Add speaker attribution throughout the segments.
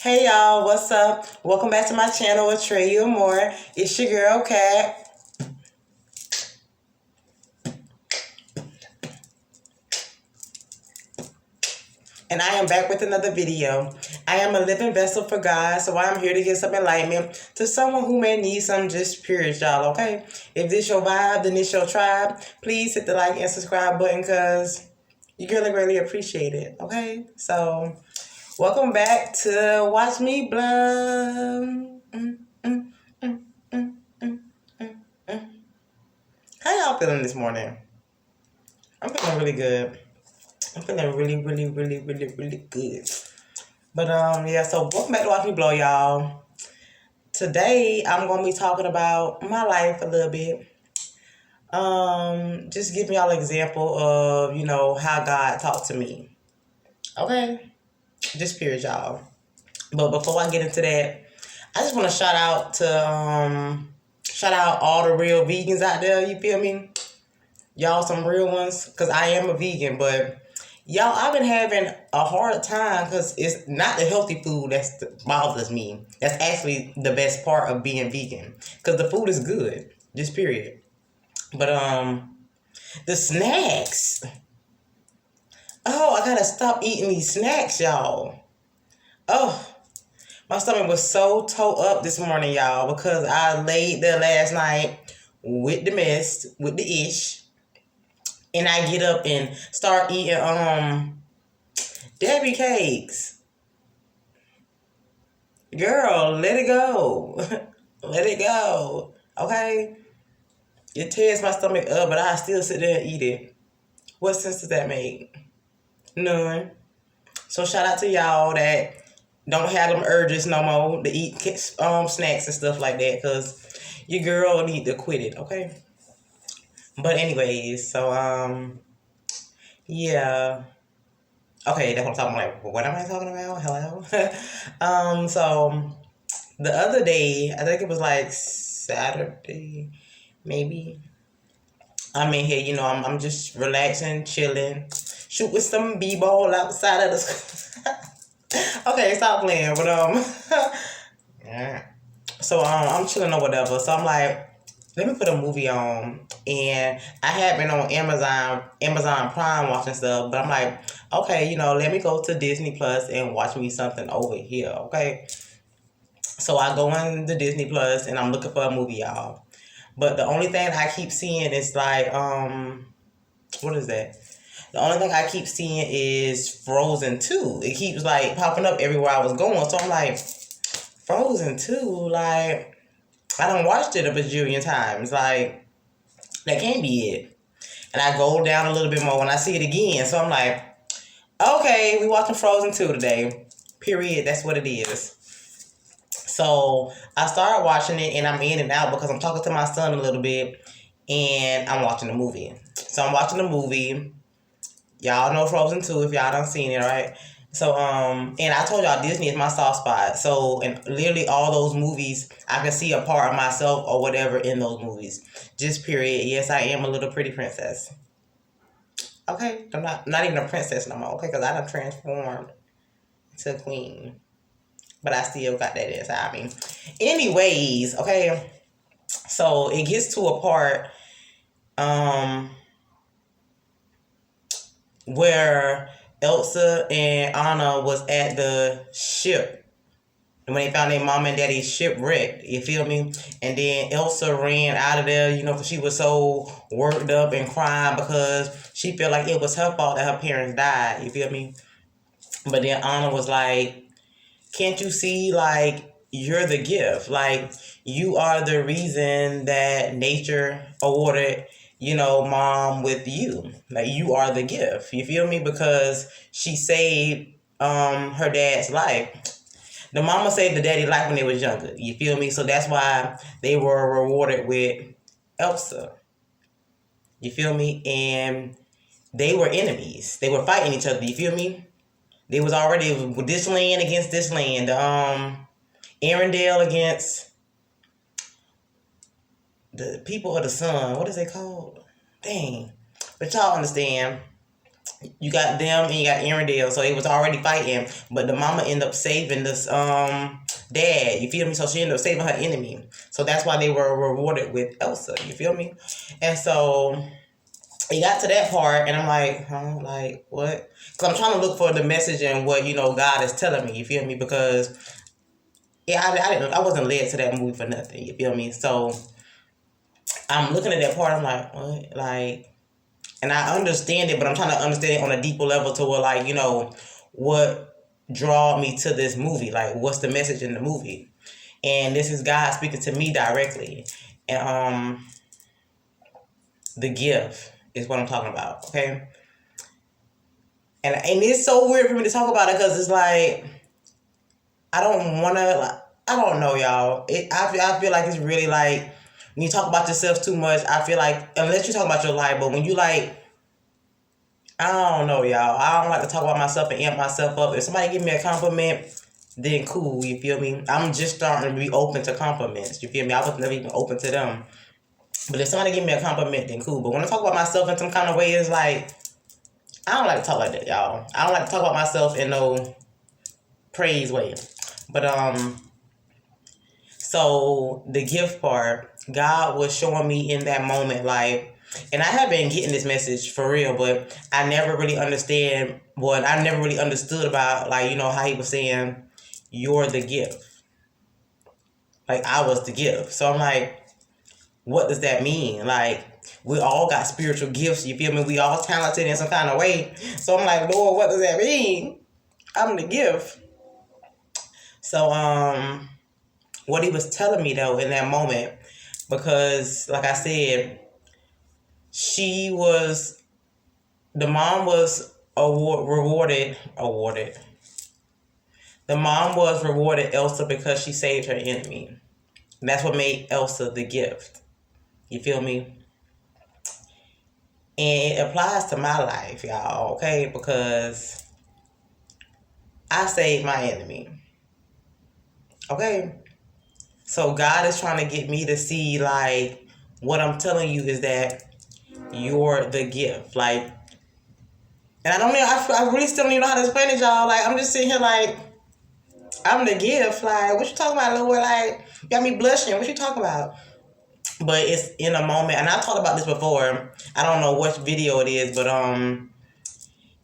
Speaker 1: Hey y'all, what's up? Welcome back to my channel with Trey You More. It's your girl Kat. And I am back with another video. I am a living vessel for God, so I'm here to give some enlightenment to someone who may need some just period, y'all, okay? If this your vibe, then this your tribe. Please hit the like and subscribe button because you're going to greatly appreciate it, okay? So, welcome back to Watch Me Blum. How y'all feeling this morning? I'm feeling really good. I'm feeling really good. But yeah, so welcome back to Watch Me Blow, y'all. Today I'm gonna be talking about my life a little bit. Just giving y'all an example of, how God talked to me. Okay? Just period, y'all. But before I get into that, I just wanna shout out all the real vegans out there, you feel me? Y'all some real ones, because I am a vegan, but y'all, I've been having a hard time because it's not the healthy food that bothers me. That's actually the best part of being vegan, because the food is good, just period. But the snacks. Oh, I gotta stop eating these snacks, y'all. Oh, my stomach was so tore up this morning, y'all, because I laid there last night with the mess, with the ish. And I get up and start eating Debbie cakes. Girl, let it go. Let it go. Okay? It tears my stomach up, but I still sit there and eat it. What sense does that make? None. So shout out to y'all that don't have them urges no more to eat snacks and stuff like that, because your girl need to quit it, okay? But anyways, so yeah. Okay, that's what I'm talking about. Like, what am I talking about? Hello? So the other day, I think it was like Saturday, maybe. I'm in here, I'm just relaxing, chilling, shoot with some b-ball outside of the Okay, stop playing, but yeah. So I'm chilling or whatever. So I'm like, let me put a movie on, and I have been on Amazon Prime watching stuff, but I'm like, okay, let me go to Disney Plus and watch me something over here, okay? So I go on the Disney Plus and I'm looking for a movie, y'all. But the only thing I keep seeing is like, what is that? The only thing I keep seeing is Frozen 2. It keeps like popping up everywhere I was going. So I'm like, Frozen 2, like, I done watched it a bajillion times. Like, that can't be it. And I go down a little bit more when I see it again. So I'm like, okay, we watching Frozen 2 today. Period. That's what it is. So I started watching it and I'm in and out because I'm talking to my son a little bit and I'm watching the movie. So I'm watching the movie. Y'all know Frozen 2 if y'all done seen it, right? So, and I told y'all Disney is my soft spot. So, in literally all those movies, I can see a part of myself or whatever in those movies. Just period. Yes, I am a little pretty princess. Okay? I'm not even a princess no more, okay? Because I done transformed to a queen. But I still got that inside me. Anyways, okay? So, it gets to a part, where Elsa and Anna was at the ship. And when they found their mom and daddy shipwrecked, you feel me? And then Elsa ran out of there, because she was so worked up and crying because she felt like it was her fault that her parents died, you feel me? But then Anna was like, can't you see, like, you're the gift? Like, you are the reason that nature awarded, mom with you. Like, you are the gift. You feel me? Because she saved her dad's life. The mama saved the daddy life when they was younger. You feel me? So that's why they were rewarded with Elsa. You feel me? And they were enemies. They were fighting each other. You feel me? They was already with this land against this land. Arendelle against the people of the sun. What is they called? Dang. But y'all understand. You got them and you got Arendelle, so it was already fighting, but the mama ended up saving this dad. You feel me? So she ended up saving her enemy. So that's why they were rewarded with Elsa. You feel me? And so it got to that part, and I'm like, huh, like what? Because I'm trying to look for the message and what God is telling me. You feel me? Because yeah, I wasn't led to that movie for nothing. You feel me? So I'm looking at that part. I'm like, what? Like, and I understand it, but I'm trying to understand it on a deeper level to where, like, what draw me to this movie? Like, what's the message in the movie? And this is God speaking to me directly, and the gift is what I'm talking about. Okay, and it's so weird for me to talk about it because it's like I don't want to. Like, I don't know, y'all. I feel like it's really like when you talk about yourself too much. I feel like unless you talk about your life, but when you like. I don't know, y'all. I don't like to talk about myself and amp myself up. If somebody give me a compliment, then cool, you feel me? I'm just starting to be open to compliments, you feel me? I was never even open to them. But if somebody give me a compliment, then cool. But when I talk about myself in some kind of way, it's like, I don't like to talk like that, y'all. I don't like to talk about myself in no praise way. But, so the gift part, God was showing me in that moment, like, and I have been getting this message for real, but I never really understand what I never really understood about, like, how he was saying, you're the gift. Like, I was the gift. So I'm like, what does that mean? Like, we all got spiritual gifts, you feel me? We all talented in some kind of way. So I'm like, Lord, what does that mean? I'm the gift. So, what he was telling me though in that moment, because like I said, the mom was rewarded. The mom was rewarded Elsa because she saved her enemy. And that's what made Elsa the gift. You feel me? And it applies to my life, y'all, okay? Because I saved my enemy. Okay? So God is trying to get me to see, like, what I'm telling you is that you're the gift. Like, and I don't know, I really still don't even know how to explain it, y'all. Like, I'm just sitting here like, I'm the gift. Like, what you talking about, Lord? Like, you got me blushing. What you talking about? But it's in a moment, and I talked about this before. I don't know what video it is, but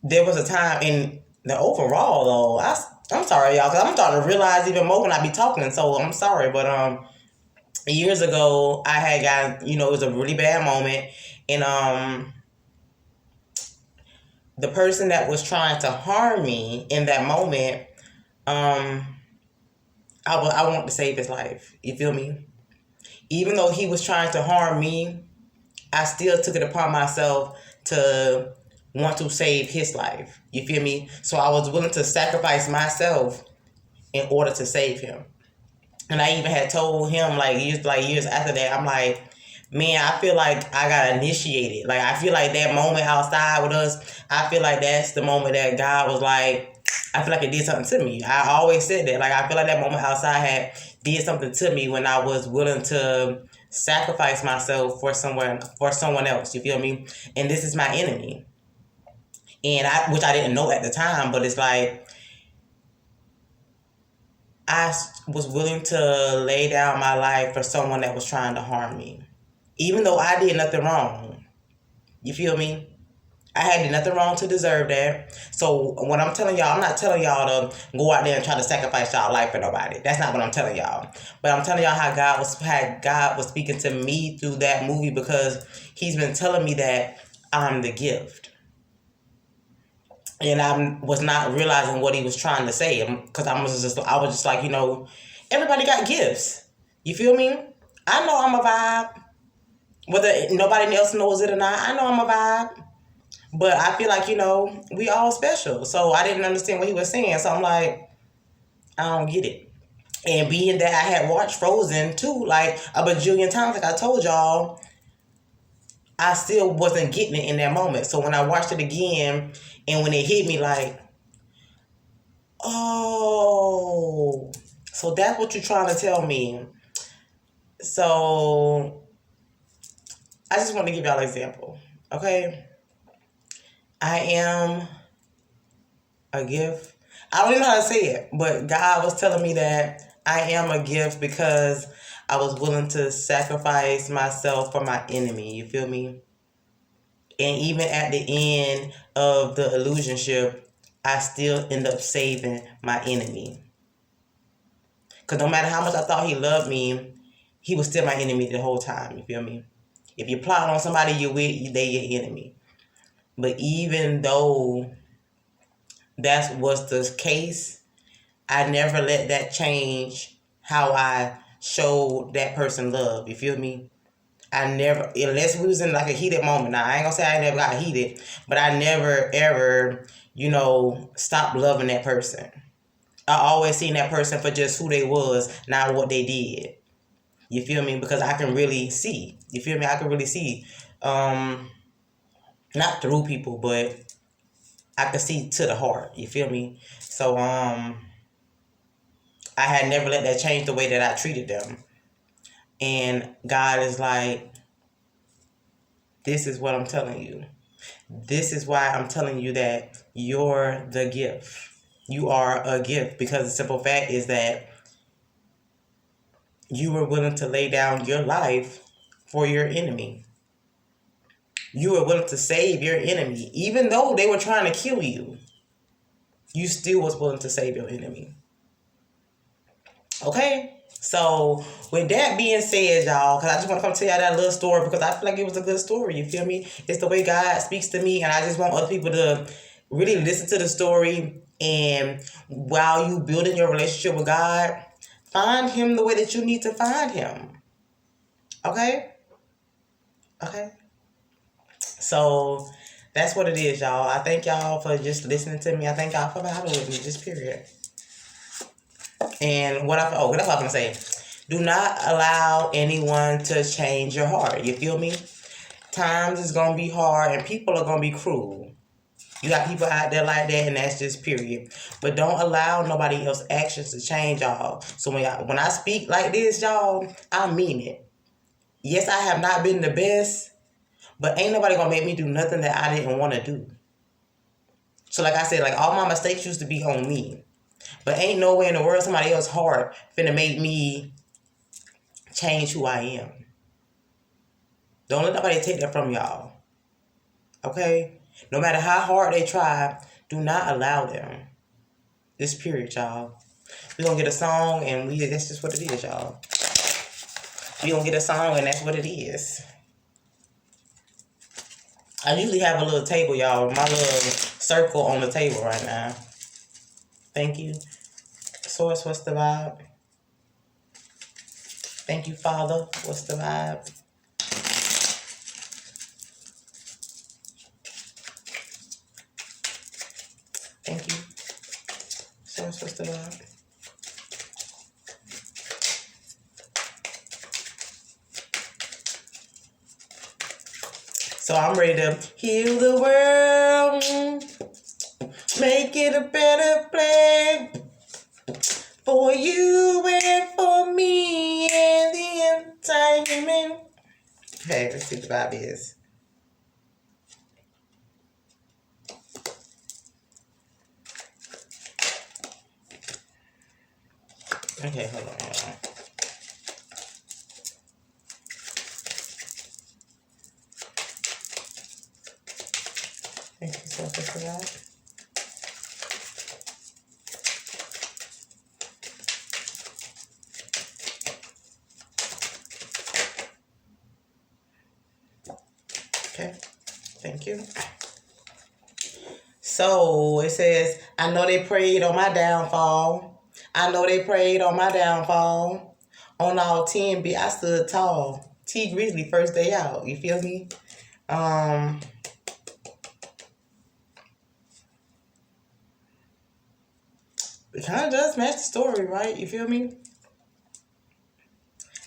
Speaker 1: there was a time in the overall though. I'm sorry, y'all, because I'm starting to realize even more when I be talking. So I'm sorry, but years ago I had got it was a really bad moment, and the person that was trying to harm me in that moment, I want to save his life. You feel me? Even though he was trying to harm me, I still took it upon myself to want to save his life. You feel me? So I was willing to sacrifice myself in order to save him. And I even had told him years after that, I'm like, man, I feel like I got initiated. Like, I feel like that moment outside with us, I feel like that's the moment that God was like, I feel like it did something to me. I always said that. Like, I feel like that moment outside did something to me when I was willing to sacrifice myself for someone else. You feel me? And this is my enemy. And which I didn't know at the time, but it's like, I was willing to lay down my life for someone that was trying to harm me. Even though I did nothing wrong. You feel me? I had did nothing wrong to deserve that. So when I'm telling y'all, I'm not telling y'all to go out there and try to sacrifice y'all life for nobody. That's not what I'm telling y'all. But I'm telling y'all how God was speaking to me through that movie, because he's been telling me that I'm the gift. And I was not realizing what he was trying to say, because I was just like, everybody got gifts. You feel me? I know I'm a vibe. Whether nobody else knows it or not, I know I'm a vibe. But I feel like, we all special. So I didn't understand what he was saying. So I'm like, I don't get it. And being that I had watched Frozen too, like a bajillion times, like I told y'all, I still wasn't getting it in that moment. So when I watched it again, and when it hit me, like, oh, so that's what you're trying to tell me. So I just want to give y'all an example, okay? I am a gift. I don't even know how to say it, but God was telling me that I am a gift because I was willing to sacrifice myself for my enemy. You feel me? And even at the end of the illusionship, I still end up saving my enemy. Because no matter how much I thought he loved me, he was still my enemy the whole time. You feel me? If you plot on somebody you're with, they your enemy. But even though that was the case, I never let that change how I showed that person love. You feel me? I never, unless we was in like a heated moment. Now, I ain't gonna say I never got heated, but I never ever, stopped loving that person. I always seen that person for just who they was, not what they did. You feel me? Because I can really see. You feel me? I can really see. Not through people, but I can see to the heart. You feel me? So I had never let that change the way that I treated them. And God is like, this is what I'm telling you. This is why I'm telling you that you're the gift. You are a gift, because the simple fact is that you were willing to lay down your life for your enemy. You were willing to save your enemy. Even though they were trying to kill you, you still was willing to save your enemy. Okay? So, with that being said, y'all, because I just want to come tell y'all that little story because I feel like it was a good story. You feel me? It's the way God speaks to me, and I just want other people to really listen to the story. And while you building your relationship with God, find Him the way that you need to find Him. Okay? Okay? So, that's what it is, y'all. I thank y'all for just listening to me. I thank y'all for vibing with me, just period. And that's what I'm gonna say. Do not allow anyone to change your heart. You feel me? Times is gonna be hard and people are gonna be cruel. You got people out there like that, and that's just period. But don't allow nobody else's actions to change y'all. So when I speak like this, y'all, I mean it. Yes, I have not been the best, but ain't nobody gonna make me do nothing that I didn't want to do. So like I said, like all my mistakes used to be on me. But ain't no way in the world somebody else's heart finna make me change who I am. Don't let nobody take that from y'all. Okay? No matter how hard they try, do not allow them. This period, y'all. We're gonna get a song and that's just what it is, y'all. We're gonna get a song and that's what it is. I usually have a little table, y'all. My little circle on the table right now. Thank you. Source, what's the vibe? Thank you, Father. What's the vibe? Thank you. Source, what's the vibe? So I'm ready to heal the world, make it a better place for you and for me and the entire human. Okay, let's see what the vibe is. Okay, hold on. Thank you so much for that. Okay, thank you. So it says, I know they prayed on my downfall. I know they prayed on my downfall. On all 10 I stood tall. T Grizzly first day out. You feel me? It kind of does match the story, right? You feel me?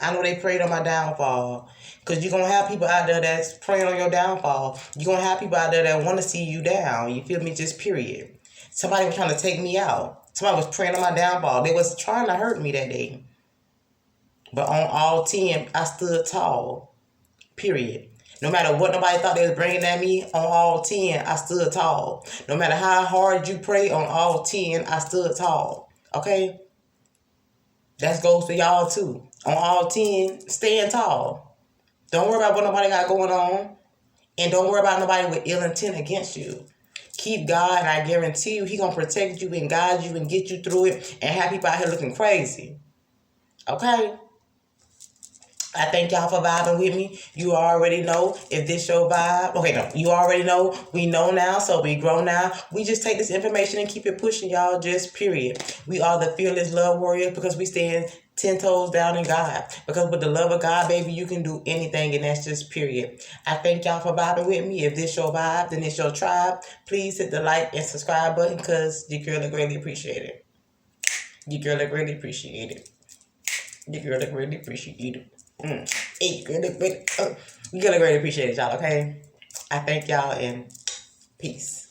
Speaker 1: I know they prayed on my downfall. Because you're going to have people out there that's praying on your downfall. You're going to have people out there that want to see you down. You feel me? Just period. Somebody was trying to take me out. Somebody was praying on my downfall. They was trying to hurt me that day. But on all 10, I stood tall. Period. No matter what nobody thought they was bringing at me, on all 10, I stood tall. No matter how hard you pray, on all 10, I stood tall. Okay? That goes for y'all too. On all 10, stand tall. Don't worry about what nobody got going on. And don't worry about nobody with ill intent against you. Keep God, and I guarantee you, He gonna protect you and guide you and get you through it and have people out here looking crazy. Okay? I thank y'all for vibing with me. You already know if this your vibe. Okay, no, you already know. We know now, so we grow now. We just take this information and keep it pushing, y'all. Just period. We are the fearless love warriors because we stand 10 toes down in God. Because with the love of God, baby, you can do anything, and that's just period. I thank y'all for vibing with me. If this your vibe, then it's your tribe. Please hit the like and subscribe button because your girl would greatly appreciate it. Your girl would greatly appreciate it. Your girl would greatly appreciate it. Hey, girl, you gotta greatly appreciate it, y'all, okay? I thank y'all and peace.